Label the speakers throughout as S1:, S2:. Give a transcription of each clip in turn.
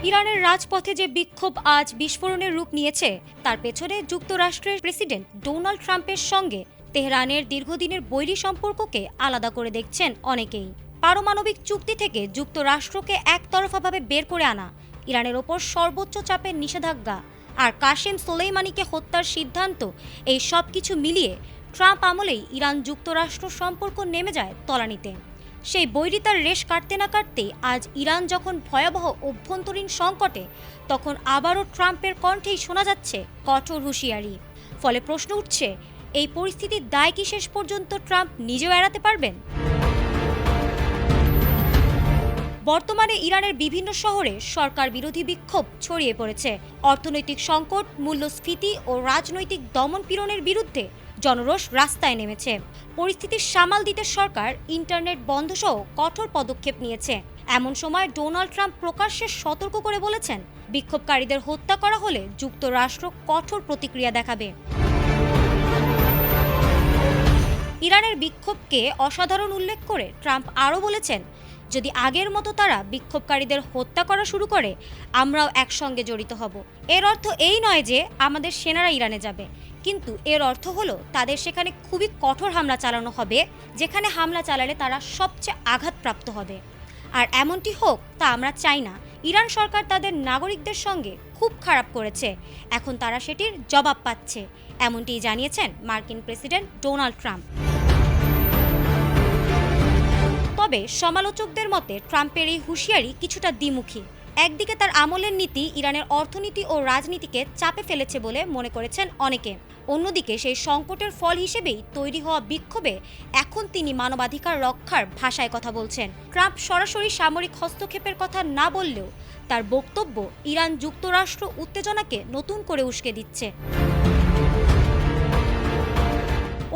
S1: ইরানের রাজপথে যে বিক্ষোভ আজ বিস্ফোরণের রূপ নিয়েছে তার পেছনে যুক্তরাষ্ট্রের প্রেসিডেন্ট ডোনাল্ড ট্রাম্পের সঙ্গে তেহরানের দীর্ঘদিনের বৈরী সম্পর্ককে আলাদা করে দেখছেন অনেকেই। পারমাণবিক চুক্তি থেকে যুক্তরাষ্ট্রকে একতরফাভাবে বের করে আনা, ইরানের ওপর সর্বোচ্চ চাপের নিষেধাজ্ঞা আর কাসেম সোলেইমানিকে হত্যার সিদ্ধান্ত, এই সব কিছু মিলিয়ে ট্রাম্প আমলেই ইরান যুক্তরাষ্ট্র সম্পর্ক নেমে যায় তলানিতে। সেই বৈরিতার রেশ কাটতে না কাটতেই আজ ইরান যখন ভয়াবহ অভ্যন্তরীণ সংকটে, তখন আবারও ট্রাম্পের কণ্ঠেই শোনা যাচ্ছে কঠোর হুঁশিয়ারি। ফলে প্রশ্ন উঠছে, এই পরিস্থিতির দায় কি শেষ পর্যন্ত ট্রাম্প নিজেও এড়াতে পারবেন? বর্তমানে ইরানের বিভিন্ন শহরে সরকার বিরোধী বিক্ষোভ ছড়িয়ে পড়েছে। অর্থনৈতিক সংকট, মূল্যস্ফীতি ও রাজনৈতিক দমনপীড়নের বিরুদ্ধে জনরোষ রাস্তায় নেমেছে। পরিস্থিতি সামাল দিতে সরকার ইন্টারনেট বন্ধসহ কঠোর পদক্ষেপ নিয়েছে। এমন সময় ডোনাল্ড ট্রাম্প প্রকাশ্যে সতর্ক করে বলেছেন, বিক্ষোভকারীদের হত্যা করা হলে যুক্তরাষ্ট্র কঠোর প্রতিক্রিয়া দেখাবে। ইরানের বিক্ষোভকে অসাধারণ উল্লেখ করে ট্রাম্প আরও বলেছেন, যদি আগের মতো তারা বিক্ষোভকারীদের হত্যা করা শুরু করে, আমরাও একসঙ্গে জড়িত হব। এর অর্থ এই নয় যে আমাদের সেনারা ইরানে যাবে, কিন্তু এর অর্থ হলো তাদের সেখানে খুবই কঠোর হামলা চালানো হবে, যেখানে হামলা চালালে তারা সবচেয়ে আঘাতপ্রাপ্ত হবে। আর এমনটি হোক তা আমরা চাই না। ইরান সরকার তাদের নাগরিকদের সঙ্গে খুব খারাপ করেছে, এখন তারা সেটির জবাব পাচ্ছে, এমনটি জানিয়েছেন মার্কিন প্রেসিডেন্ট ডোনাল্ড ট্রাম্প। তবে সমালোচকদের মতে ট্রাম্পের এই হুঁশিয়ারি কিছুটা দ্বিমুখী। একদিকে তার আমলের নীতি ইরানের অর্থনীতি ও রাজনীতিকে চাপে ফেলেছে বলে মনে করেছেন অনেকে, অন্যদিকে সেই সংকটের ফল হিসেবেই তৈরি হওয়া বিক্ষোভে এখন তিনি মানবাধিকার রক্ষার ভাষায় কথা বলছেন। ট্রাম্প সরাসরি সামরিক হস্তক্ষেপের কথা না বললেও তার বক্তব্য ইরান যুক্তরাষ্ট্র উত্তেজনাকে নতুন করে উস্কে দিচ্ছে।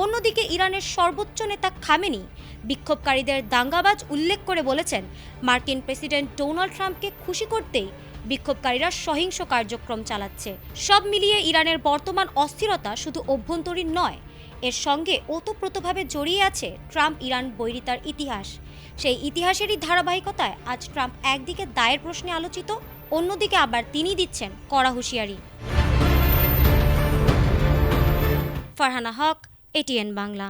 S1: অন্যদিকে ইরানের সর্বোচ্চ নেতা খামেনি বিক্ষোভকারীদের দাঙ্গাবাজ উল্লেখ করে বলেছেন, মার্কিন প্রেসিডেন্ট ডোনাল্ড ট্রাম্পকে খুশি করতেই বিক্ষোভকারীরা সহিংস কার্যক্রম চালাচ্ছে। সব মিলিয়ে ইরানের বর্তমান অস্থিরতা শুধু অভ্যন্তরীণ নয়, এর সঙ্গে ওতপ্রোতভাবে জড়িয়ে আছে ট্রাম্প ইরান বৈরিতার ইতিহাস। সেই ইতিহাসেরই ধারাবাহিকতায় আজ ট্রাম্প একদিকে দায়ের প্রশ্নে আলোচিত, অন্যদিকে আবার তিনি দিচ্ছেন কড়া হুঁশিয়ারি। ফারহানা হক, ATN বাংলা।